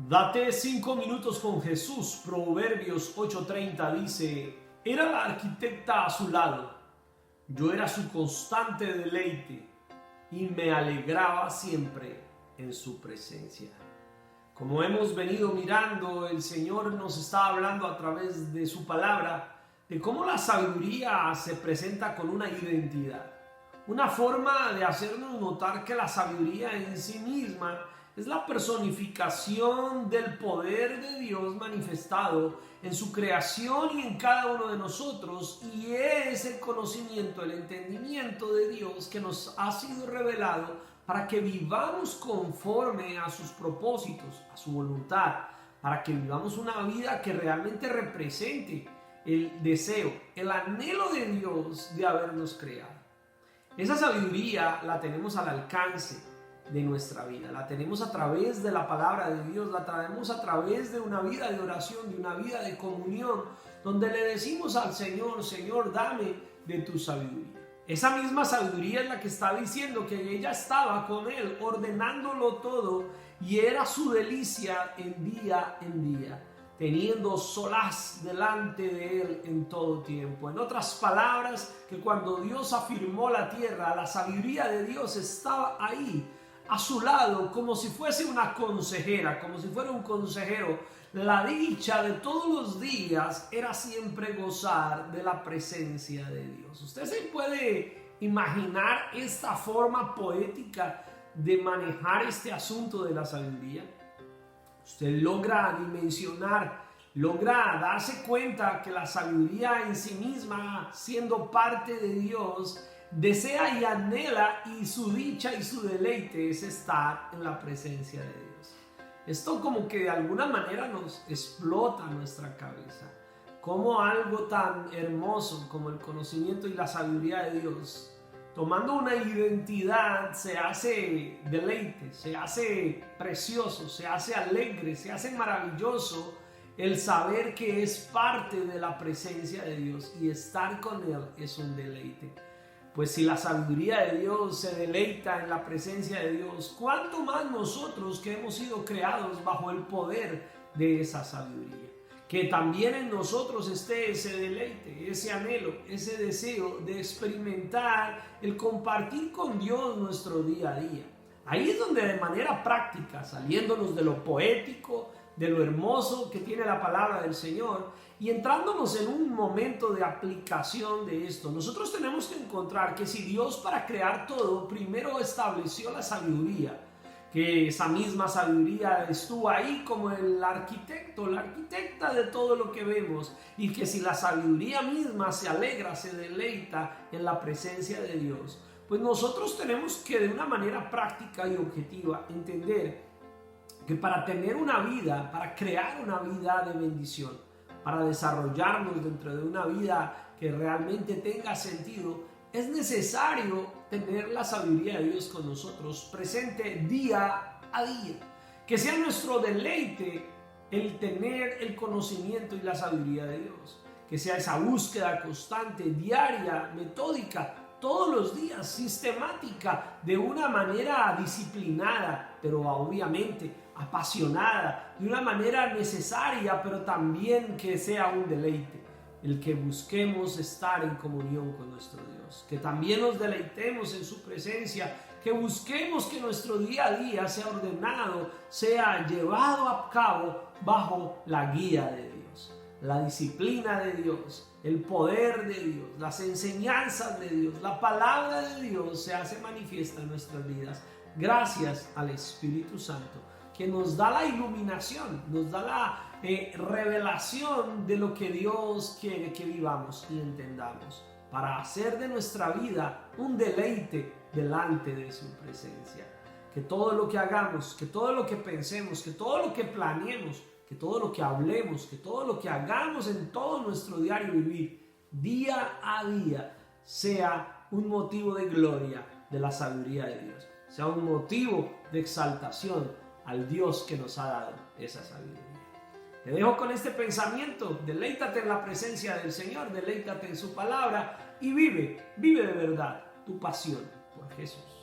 Date 5 minutos con Jesús. Proverbios 8:30 dice: era la arquitecta a su lado, yo era su constante deleite y me alegraba siempre en su presencia. Como hemos venido mirando, el Señor nos está hablando a través de su palabra de cómo la sabiduría se presenta con una identidad, una forma de hacernos notar que la sabiduría en sí misma es la personificación del poder de Dios manifestado en su creación y en cada uno de nosotros, y es el conocimiento, el entendimiento de Dios que nos ha sido revelado para que vivamos conforme a sus propósitos, a su voluntad, para que vivamos una vida que realmente represente el deseo, el anhelo de Dios de habernos creado. Esa sabiduría la tenemos al alcance de nuestra vida, la tenemos a través de la palabra de Dios, la traemos a través de una vida de oración, de una vida de comunión, donde le decimos al Señor: Señor, dame de tu sabiduría. Esa misma sabiduría es la que está diciendo que ella estaba con Él, ordenándolo todo, y era su delicia en día, teniendo solaz delante de Él en todo tiempo. En otras palabras, que cuando Dios afirmó la tierra, la sabiduría de Dios estaba ahí, a su lado, como si fuese una consejera, como si fuera un consejero. La dicha de todos los días era siempre gozar de la presencia de Dios. Usted se puede imaginar esta forma poética de manejar este asunto de la sabiduría. Usted logra dimensionar, logra darse cuenta que la sabiduría en sí misma, siendo parte de Dios, desea y anhela, y su dicha y su deleite es estar en la presencia de Dios. Esto como que de alguna manera nos explota nuestra cabeza, como algo tan hermoso como el conocimiento y la sabiduría de Dios, tomando una identidad, se hace deleite, se hace precioso, se hace alegre, se hace maravilloso el saber que es parte de la presencia de Dios, y estar con Él es un deleite. Pues si la sabiduría de Dios se deleita en la presencia de Dios, ¿cuánto más nosotros que hemos sido creados bajo el poder de esa sabiduría? Que también en nosotros esté ese deleite, ese anhelo, ese deseo de experimentar el compartir con Dios nuestro día a día. Ahí es donde de manera práctica, saliéndonos de lo poético, de lo hermoso que tiene la palabra del Señor, y entrándonos en un momento de aplicación de esto, nosotros tenemos que encontrar que si Dios, para crear todo, primero estableció la sabiduría, que esa misma sabiduría estuvo ahí como el arquitecto, la arquitecta de todo lo que vemos, y que si la sabiduría misma se alegra, se deleita en la presencia de Dios, pues nosotros tenemos que de una manera práctica y objetiva entender que para tener una vida, para crear una vida de bendición, para desarrollarnos dentro de una vida que realmente tenga sentido, es necesario tener la sabiduría de Dios con nosotros, presente día a día. Que sea nuestro deleite el tener el conocimiento y la sabiduría de Dios. Que sea esa búsqueda constante, diaria, metódica, todos los días, sistemática, de una manera disciplinada, pero obviamente apasionada, de una manera necesaria, pero también que sea un deleite. El que busquemos estar en comunión con nuestro Dios, que también nos deleitemos en su presencia, que busquemos que nuestro día a día sea ordenado, sea llevado a cabo bajo la guía de Dios, la disciplina de Dios, el poder de Dios, las enseñanzas de Dios, la palabra de Dios se hace manifiesta en nuestras vidas gracias al Espíritu Santo, que nos da la iluminación, nos da la revelación de lo que Dios quiere que vivamos y entendamos, para hacer de nuestra vida un deleite delante de su presencia. Que todo lo que hagamos, que todo lo que pensemos, que todo lo que planeemos, que todo lo que hablemos, que todo lo que hagamos en todo nuestro diario vivir, día a día, sea un motivo de gloria de la sabiduría de Dios, sea un motivo de exaltación al Dios que nos ha dado esa sabiduría. Te dejo con este pensamiento: deleítate en la presencia del Señor, deleítate en su palabra y vive de verdad tu pasión por Jesús.